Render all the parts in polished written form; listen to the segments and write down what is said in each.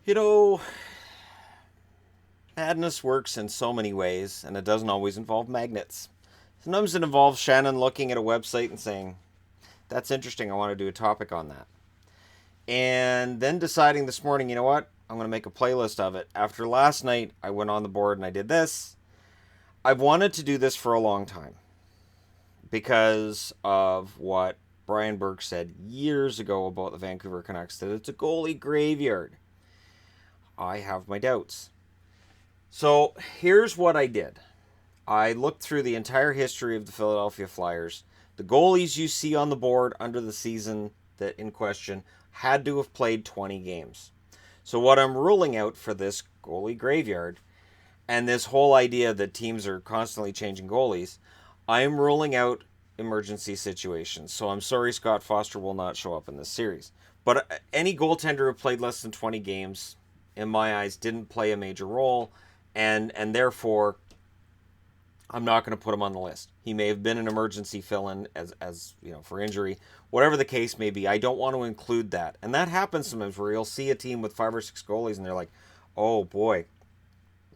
You know, madness works in so many ways, and it doesn't always involve magnets. Sometimes it involves Shannon looking at a website and saying, that's interesting, I want to do a topic on that. And then deciding this morning, you know what? I'm going to make a playlist of it. After last night, I went on the board and I did this. I've wanted to do this for a long time because of what Brian Burke said years ago about the Vancouver Canucks, that it's a goalie graveyard. I have my doubts. So here's what I did. I looked through the entire history of the Philadelphia Flyers. The goalies you see on the board under the season that in question had to have played 20 games. So what I'm ruling out for this goalie graveyard and this whole idea that teams are constantly changing goalies, I'm ruling out emergency situations. So I'm sorry Scott Foster will not show up in this series. But any goaltender who played less than 20 games, in my eyes, didn't play a major role, and therefore I'm not going to put him on the list. He may have been an emergency fill-in as you know, for injury, whatever the case may be. I don't want to include that, and that happens sometimes where you'll see a team with 5 or 6 goalies, and they're like, "Oh boy,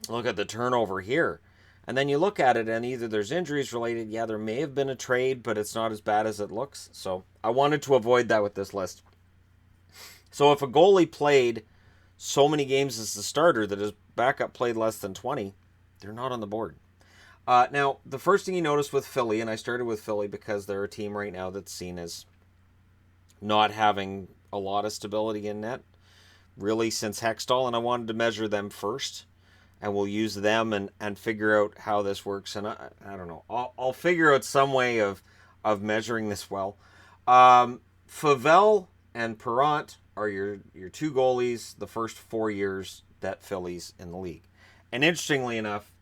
look at the turnover here." And then you look at it, and either there's injuries related, yeah, there may have been a trade, but it's not as bad as it looks. So I wanted to avoid that with this list. So if a goalie played so many games as the starter that his backup played less than 20, they're not on the board. Now, the first thing you notice with Philly, and I started with Philly because they're a team right now that's seen as not having a lot of stability in net, really since Hextall, and I wanted to measure them first, and we'll use them and figure out how this works. And I don't know, I'll figure out some way of measuring this well. Favel and Perrant are your 2 goalies the first 4 years that Philly's in the league. And interestingly enough,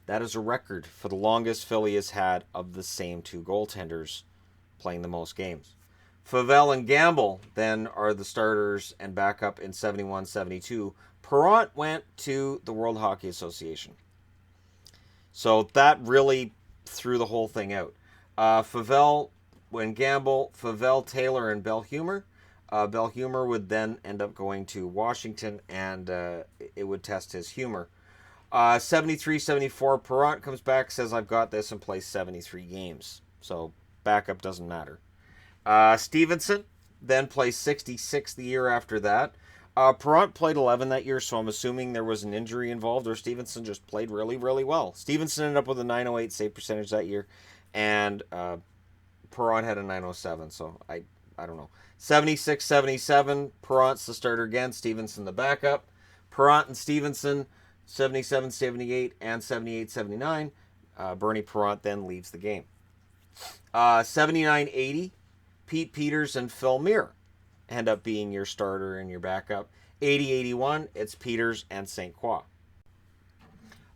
that is a record for the longest Philly has had of the same 2 goaltenders playing the most games. Favel and Gamble then are the starters and backup in 71-72. Perrant went to the World Hockey Association. So that really threw the whole thing out. Favel and Gamble, Favel, Taylor, and Belhumer. Belhumer would then end up going to Washington, and it would test his humor. 73-74, Perrant comes back, says, I've got this, and plays 73 games. So backup doesn't matter. Stevenson then plays 66 the year after that. Perrant played 11 that year, so I'm assuming there was an injury involved, or Stevenson just played really, really well. Stevenson ended up with a .908 save percentage that year, and Perrant had a .907, so I don't know. 76-77, Perrant's the starter again, Stevenson the backup. Perrant and Stevenson, 77-78 and 78-79. Bernie Perrant then leaves the game. 79-80, Pete Peters and Phil Muir end up being your starter and your backup. 80-81, it's Peters and St. Croix.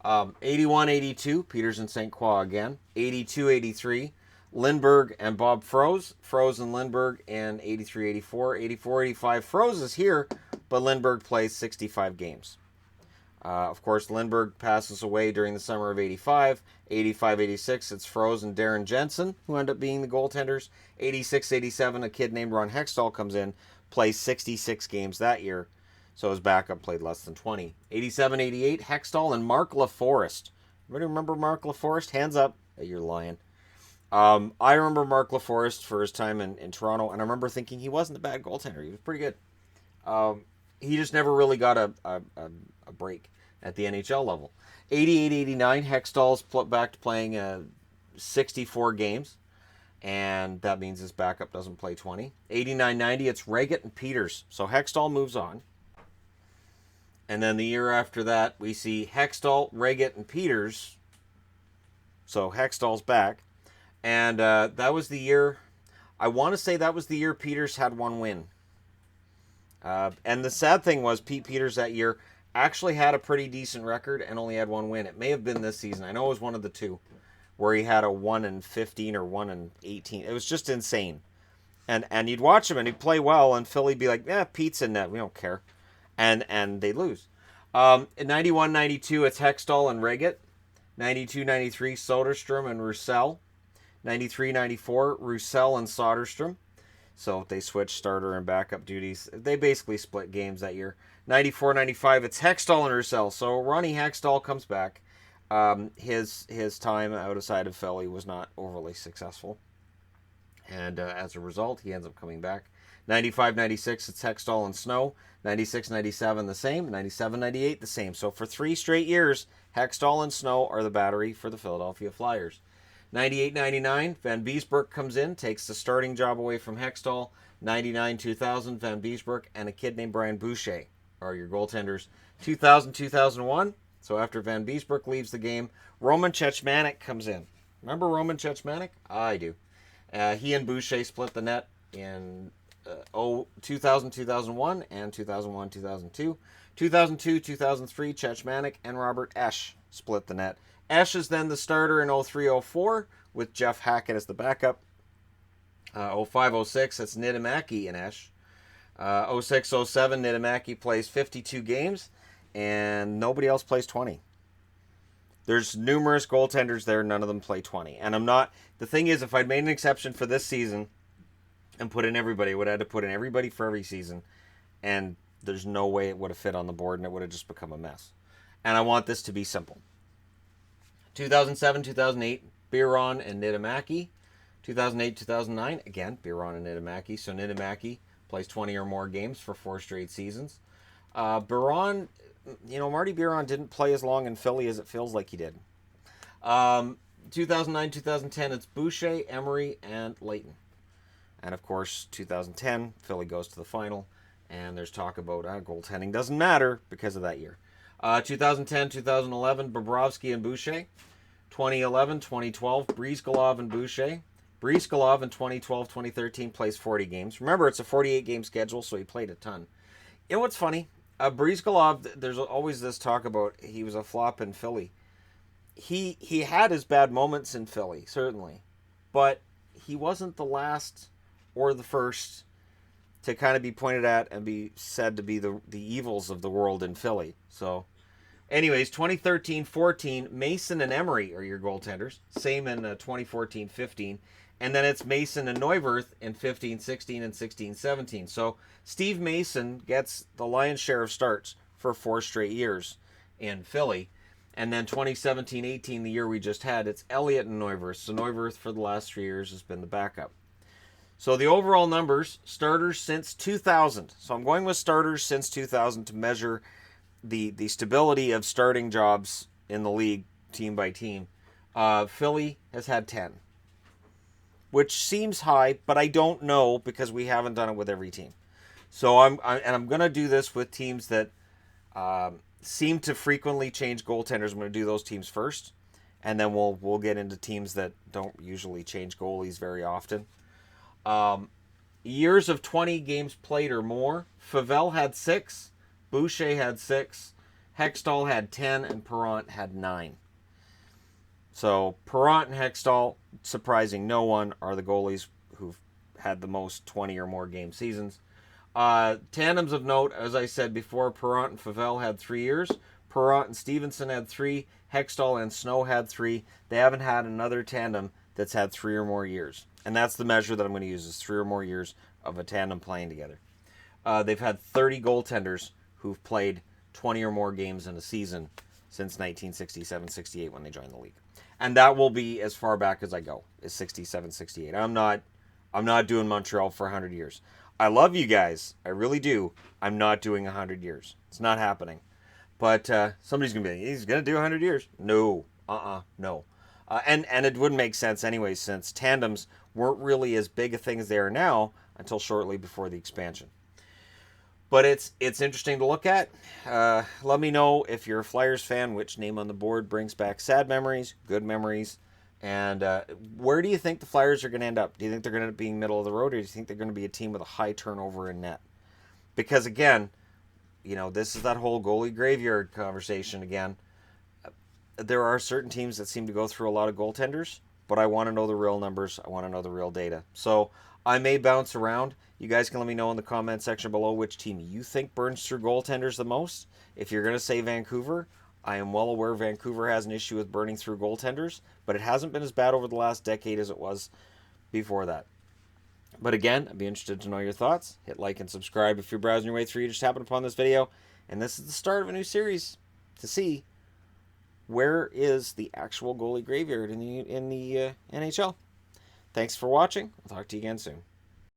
81-82, Peters and St. Croix again. 82-83, Lindbergh and Bob Froese. Froese and Lindbergh in 83-84. 84-85, Froese is here, but Lindbergh plays 65 games. Of course, Lindbergh passes away during the summer of 85. 85-86, it's Froese and Darren Jensen who end up being the goaltenders. 86-87, a kid named Ron Hextall comes in, plays 66 games that year, so his backup played less than 20. 87-88, Hextall and Mark Laforest. Everybody remember Mark Laforest? Hands up. You're lying. I remember Mark Laforest for his time in Toronto, and I remember thinking he wasn't a bad goaltender. He was pretty good. He just never really got a break at the NHL level. 88-89, Hextall's back to playing 64 games, and that means his backup doesn't play 20. 89-90, it's Reigate and Peters. So Hextall moves on. And then the year after that, we see Hextall, Reigate, and Peters. So Hextall's back. And that was the year, I want to say that was the year Peters had 1 win. And the sad thing was Pete Peters that year actually had a pretty decent record and only had 1 win. It may have been this season. I know it was one of the 2 where he had a 1-15 or 1-18. It was just insane. And you'd watch him and he'd play well, and Philly'd be like, Pete's in net. We don't care. And they lose. In 91-92, it's Hextall and Reigate. 92-93, Soderstrom and Roussel. 93-94, Roussel and Soderstrom. So they switched starter and backup duties. They basically split games that year. 94-95, it's Hextall and Roussel. So Ronnie Hextall comes back. His time outside of Philly was not overly successful. And as a result, he ends up coming back. 95-96, it's Hextall and Snow. 96-97, the same. 97-98, the same. So for 3 straight years, Hextall and Snow are the battery for the Philadelphia Flyers. 98-99, Van Beesbroek comes in, takes the starting job away from Hextall. 99-2000, Van Beesbroek and a kid named Brian Boucher are your goaltenders. 2000-2001, so after Van Beesbroek leaves the game, Roman Cechmanek comes in. Remember Roman Cechmanek? I do. He and Boucher split the net in 2000-2001 and 2001-2002. 2002-2003, Cechmanek and Robert Esch split the net. Esch is then the starter in 03-04 with Jeff Hackett as the backup. 05-06, it's Niittymaki and Esch. 06-07, Niittymaki plays 52 games, and nobody else plays 20. There's numerous goaltenders there, none of them play 20. And the thing is, if I'd made an exception for this season and put in everybody, I would have had to put in everybody for every season, and there's no way it would have fit on the board, and it would have just become a mess. And I want this to be simple. 2007-2008, Biron and Niittymaki. 2008-2009, again, Biron and Niittymaki. So Niittymaki plays 20 or more games for 4 straight seasons. Biron, Marty Biron didn't play as long in Philly as it feels like he did. 2009-2010, it's Boucher, Emery, and Layton. And of course, 2010, Philly goes to the final, and there's talk about goaltending doesn't matter because of that year. 2010-2011, Bobrovsky and Boucher. 2011-2012, Brizgalov and Boucher. Brizgalov in 2012-2013 plays 40 games. Remember, it's a 48-game schedule, so he played a ton. You know what's funny? Brizgalov, there's always this talk about he was a flop in Philly. He had his bad moments in Philly, certainly. But he wasn't the last or the first to kind of be pointed at and be said to be the evils of the world in Philly. So, anyways, 2013-14, Mason and Emery are your goaltenders. Same in 2014-15. And then it's Mason and Neuwirth in 15-16 and 16-17. So Steve Mason gets the lion's share of starts for 4 straight years in Philly. And then 2017-18, the year we just had, it's Elliott and Neuwirth. So Neuwirth for the last 3 years has been the backup. So the overall numbers, starters since 2000. So I'm going with starters since 2000 to measure the stability of starting jobs in the league, team by team. Philly has had 10. Which seems high, but I don't know because we haven't done it with every team. So I'm going to do this with teams that seem to frequently change goaltenders. I'm going to do those teams first, and then we'll get into teams that don't usually change goalies very often. Years of 20 games played or more. Favel had 6, Boucher had 6, Hextall had 10, and Perrant had 9. So Perrant and Hextall, surprising no one, are the goalies who've had the most 20 or more game seasons. Tandems of note, as I said before, Perrant and Favel had 3 years. Perrant and Stevenson had 3. Hextall and Snow had 3. They haven't had another tandem that's had 3 or more years. And that's the measure that I'm going to use, is 3 or more years of a tandem playing together. They've had 30 goaltenders who've played 20 or more games in a season since 1967-68 when they joined the league. And that will be as far back as I go, is 67-68. I'm not doing Montreal for 100 years. I love you guys. I really do. I'm not doing 100 years. It's not happening. But somebody's going to be like, he's going to do 100 years. No. No. And it wouldn't make sense anyway, since tandems weren't really as big a thing as they are now until shortly before the expansion. But it's interesting to look at. Let me know if you're a Flyers fan, which name on the board brings back sad memories, good memories, and where do you think the Flyers are going to end up? Do you think they're going to end up being middle of the road, or do you think they're going to be a team with a high turnover in net? Because again, this is that whole goalie graveyard conversation again. There are certain teams that seem to go through a lot of goaltenders, but I want to know the real numbers. I want to know the real data. So I may bounce around. You guys can let me know in the comment section below which team you think burns through goaltenders the most. If you're going to say Vancouver, I am well aware Vancouver has an issue with burning through goaltenders, but it hasn't been as bad over the last decade as it was before that. But again, I'd be interested to know your thoughts. Hit like and subscribe if you're browsing your way through. You just happened upon this video. And this is the start of a new series to see where is the actual goalie graveyard in the NHL. Thanks for watching. I'll talk to you again soon.